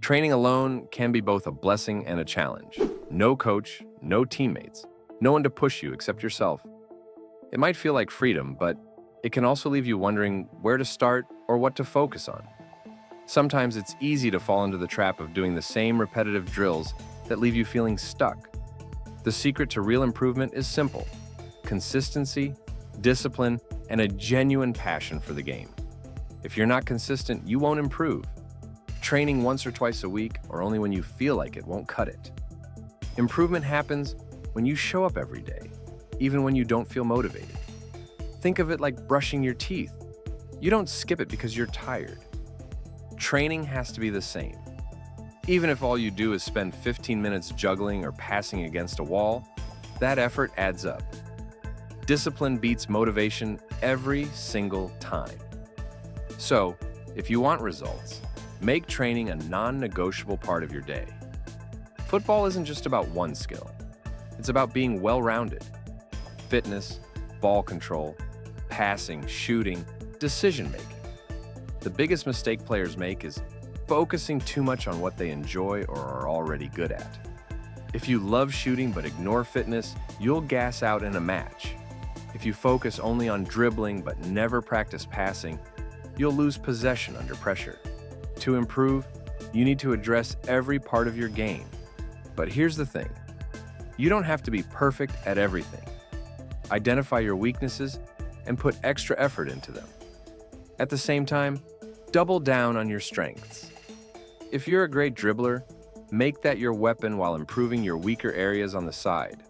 Training alone can be both a blessing and a challenge. No coach, no teammates, no one to push you except yourself. It might feel like freedom, but it can also leave you wondering where to start or what to focus on. Sometimes it's easy to fall into the trap of doing the same repetitive drills that leave you feeling stuck. The secret to real improvement is simple: consistency, discipline, and a genuine passion for the game. If you're not consistent, you won't improve. Training once or twice a week, or only when you feel like it, won't cut it. Improvement happens when you show up every day, even when you don't feel motivated. Think of it like brushing your teeth. You don't skip it because you're tired. Training has to be the same. Even if all you do is spend 15 minutes juggling or passing against a wall, that effort adds up. Discipline beats motivation every single time. So, if you want results, make training a non-negotiable part of your day. Football isn't just about one skill. It's about being well-rounded. Fitness, ball control, passing, shooting, decision-making. The biggest mistake players make is focusing too much on what they enjoy or are already good at. If you love shooting but ignore fitness, you'll gas out in a match. If you focus only on dribbling but never practice passing, you'll lose possession under pressure. To improve, you need to address every part of your game. But here's the thing: you don't have to be perfect at everything. Identify your weaknesses and put extra effort into them. At the same time, double down on your strengths. If you're a great dribbler, make that your weapon while improving your weaker areas on the side.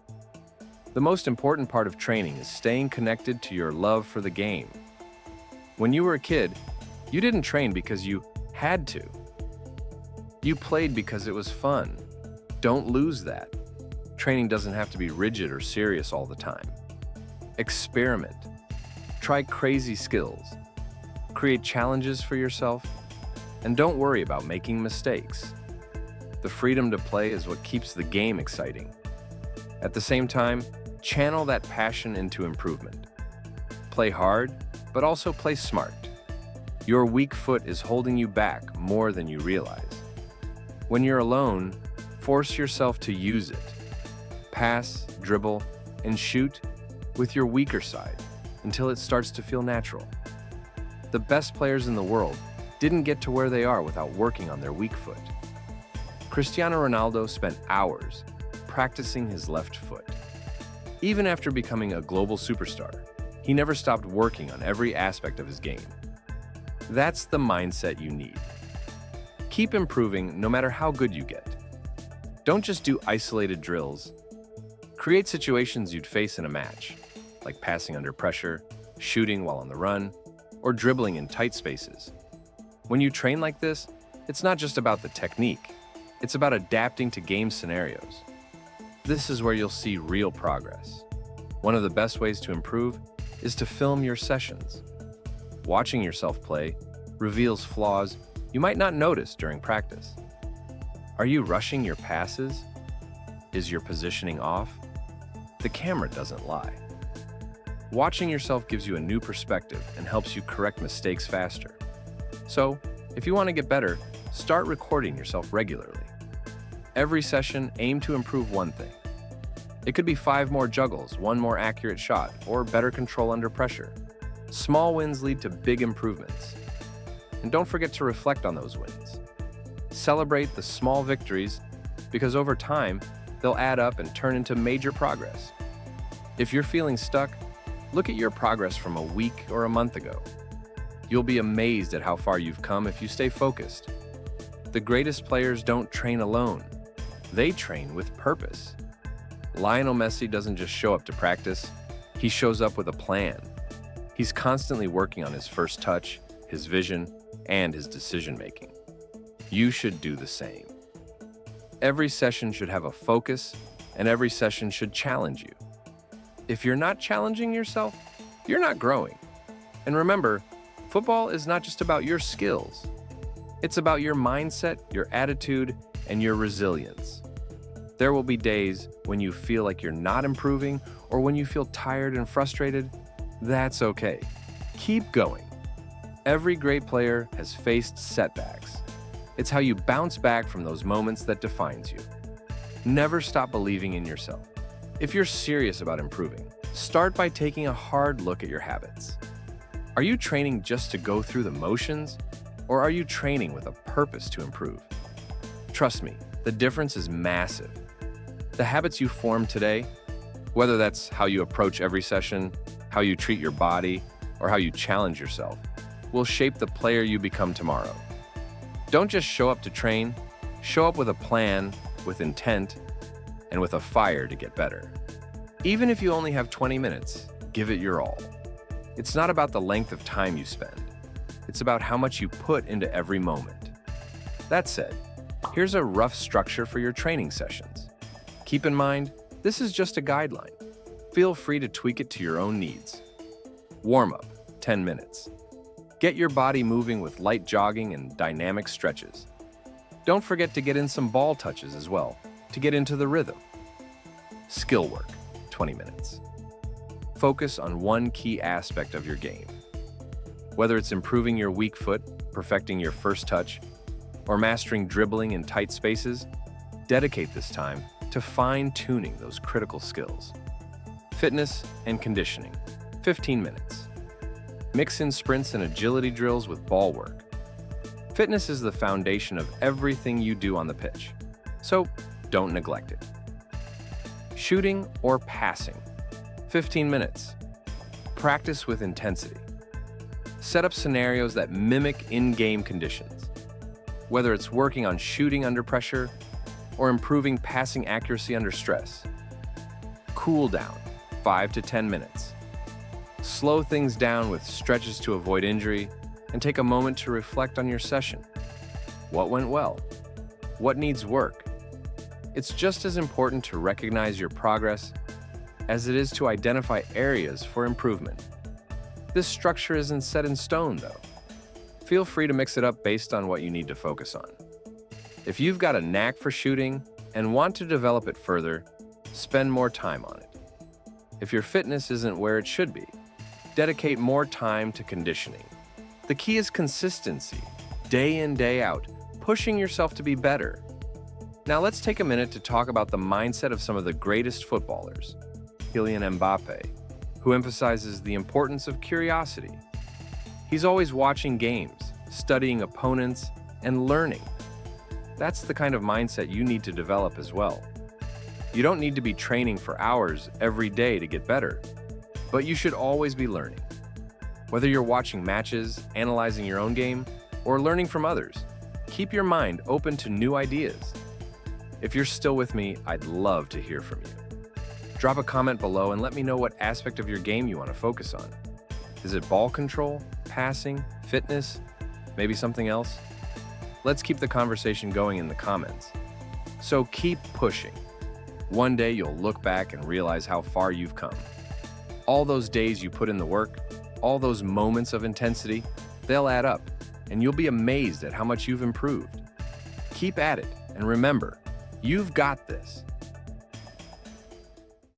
The most important part of training is staying connected to your love for the game. When you were a kid, you didn't train because you had to. You played because it was fun. Don't lose that. Training doesn't have to be rigid or serious all the time. Experiment. Try crazy skills. Create challenges for yourself. And don't worry about making mistakes. The freedom to play is what keeps the game exciting. At the same time, channel that passion into improvement. Play hard, but also play smart. Your weak foot is holding you back more than you realize. When you're alone, force yourself to use it. Pass, dribble, and shoot with your weaker side until it starts to feel natural. The best players in the world didn't get to where they are without working on their weak foot. Cristiano Ronaldo spent hours practicing his left foot. Even after becoming a global superstar, he never stopped working on every aspect of his game. That's the mindset you need. Keep improving no matter how good you get. Don't just do isolated drills. Create situations you'd face in a match, like passing under pressure, shooting while on the run, or dribbling in tight spaces. When you train like this, it's not just about the technique. It's about adapting to game scenarios. This is where you'll see real progress. One of the best ways to improve is to film your sessions. Watching yourself play reveals flaws you might not notice during practice. Are you rushing your passes? Is your positioning off? The camera doesn't lie. Watching yourself gives you a new perspective and helps you correct mistakes faster. So, if you want to get better, start recording yourself regularly. Every session, aim to improve one thing. It could be 5 more juggles, 1 more accurate shot, or better control under pressure. Small wins lead to big improvements. And don't forget to reflect on those wins. Celebrate the small victories because over time, they'll add up and turn into major progress. If you're feeling stuck, look at your progress from a week or a month ago. You'll be amazed at how far you've come if you stay focused. The greatest players don't train alone. They train with purpose. Lionel Messi doesn't just show up to practice. He shows up with a plan. He's constantly working on his first touch, his vision, and his decision-making. You should do the same. Every session should have a focus, and every session should challenge you. If you're not challenging yourself, you're not growing. And remember, football is not just about your skills. It's about your mindset, your attitude, and your resilience. There will be days when you feel like you're not improving or when you feel tired and frustrated. That's okay. Keep going. Every great player has faced setbacks. It's how you bounce back from those moments that defines you. Never stop believing in yourself. If you're serious about improving, start by taking a hard look at your habits. Are you training just to go through the motions, or are you training with a purpose to improve? Trust me, the difference is massive. The habits you form today, whether that's how you approach every session, how you treat your body, or how you challenge yourself, will shape the player you become tomorrow. Don't just show up to train, show up with a plan, with intent, and with a fire to get better. Even if you only have 20 minutes, give it your all. It's not about the length of time you spend. It's about how much you put into every moment. That said, here's a rough structure for your training sessions. Keep in mind, this is just a guideline. Feel free to tweak it to your own needs. Warm-up, 10 minutes. Get your body moving with light jogging and dynamic stretches. Don't forget to get in some ball touches as well, to get into the rhythm. Skill work, 20 minutes. Focus on one key aspect of your game. Whether it's improving your weak foot, perfecting your first touch, or mastering dribbling in tight spaces, dedicate this time to fine-tuning those critical skills. Fitness and conditioning, 15 minutes. Mix in sprints and agility drills with ball work. Fitness is the foundation of everything you do on the pitch, so don't neglect it. Shooting or passing, 15 minutes. Practice with intensity. Set up scenarios that mimic in-game conditions. Whether it's working on shooting under pressure or improving passing accuracy under stress. Cool down, 5 to 10 minutes. Slow things down with stretches to avoid injury, and take a moment to reflect on your session. What went well? What needs work? It's just as important to recognize your progress as it is to identify areas for improvement. This structure isn't set in stone, though. Feel free to mix it up based on what you need to focus on. If you've got a knack for shooting and want to develop it further, spend more time on it. If your fitness isn't where it should be, dedicate more time to conditioning. The key is consistency, day in, day out, pushing yourself to be better. Now let's take a minute to talk about the mindset of some of the greatest footballers, Kylian Mbappé, who emphasizes the importance of curiosity. He's always watching games, studying opponents, and learning. That's the kind of mindset you need to develop as well. You don't need to be training for hours every day to get better, but you should always be learning. Whether you're watching matches, analyzing your own game, or learning from others, keep your mind open to new ideas. If you're still with me, I'd love to hear from you. Drop a comment below and let me know what aspect of your game you want to focus on. Is it ball control, passing, fitness, maybe something else? Let's keep the conversation going in the comments. So keep pushing. One day you'll look back and realize how far you've come. All those days you put in the work, all those moments of intensity, they'll add up, and you'll be amazed at how much you've improved. Keep at it, and remember, you've got this.